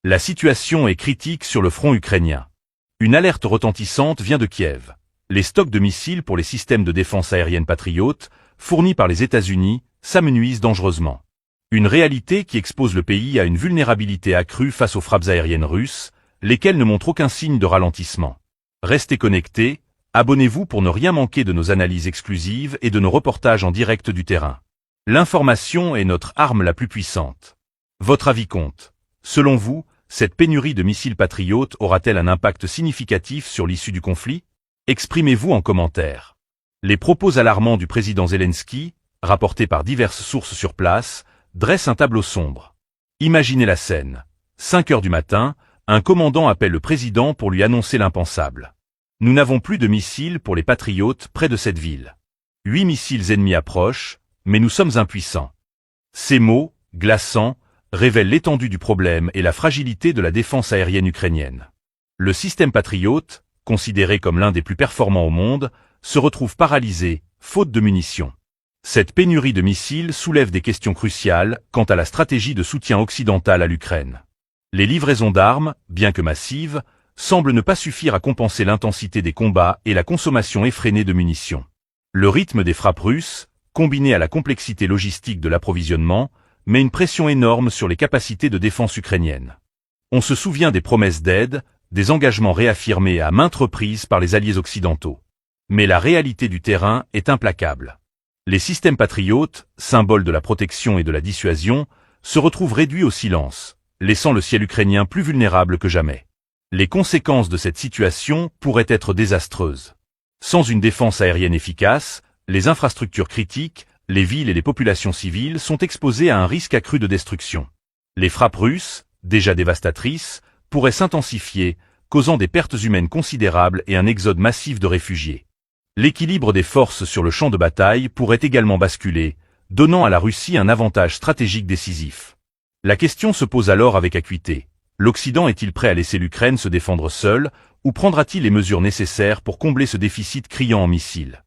La situation est critique sur le front ukrainien. Une alerte retentissante vient de Kiev. Les stocks de missiles pour les systèmes de défense aérienne Patriot, fournis par les États-Unis, s'amenuisent dangereusement. Une réalité qui expose le pays à une vulnérabilité accrue face aux frappes aériennes russes, lesquelles ne montrent aucun signe de ralentissement. Restez connectés, abonnez-vous pour ne rien manquer de nos analyses exclusives et de nos reportages en direct du terrain. L'information est notre arme la plus puissante. Votre avis compte. Selon vous, cette pénurie de missiles Patriot aura-t-elle un impact significatif sur l'issue du conflit? Exprimez-vous en commentaire. Les propos alarmants du président Zelensky, rapportés par diverses sources sur place, dressent un tableau sombre. Imaginez la scène. 5 heures du matin, un commandant appelle le président pour lui annoncer l'impensable. Nous n'avons plus de missiles pour les Patriotes près de cette ville. 8 missiles ennemis approchent, mais nous sommes impuissants. Ces mots, glaçants, révèlent l'étendue du problème et la fragilité de la défense aérienne ukrainienne. Le système Patriot, considéré comme l'un des plus performants au monde, se retrouve paralysé, faute de munitions. Cette pénurie de missiles soulève des questions cruciales quant à la stratégie de soutien occidental à l'Ukraine. Les livraisons d'armes, bien que massives, semblent ne pas suffire à compenser l'intensité des combats et la consommation effrénée de munitions. Le rythme des frappes russes, combiné à la complexité logistique de l'approvisionnement, met une pression énorme sur les capacités de défense ukrainiennes. On se souvient des promesses d'aide, des engagements réaffirmés à maintes reprises par les alliés occidentaux. Mais la réalité du terrain est implacable. Les systèmes Patriot, symboles de la protection et de la dissuasion, se retrouvent réduits au silence, laissant le ciel ukrainien plus vulnérable que jamais. Les conséquences de cette situation pourraient être désastreuses. Sans une défense aérienne efficace, les infrastructures critiques, les villes et les populations civiles sont exposées à un risque accru de destruction. Les frappes russes, déjà dévastatrices, pourraient s'intensifier, causant des pertes humaines considérables et un exode massif de réfugiés. L'équilibre des forces sur le champ de bataille pourrait également basculer, donnant à la Russie un avantage stratégique décisif. La question se pose alors avec acuité. L'Occident est-il prêt à laisser l'Ukraine se défendre seule, ou prendra-t-il les mesures nécessaires pour combler ce déficit criant en missiles?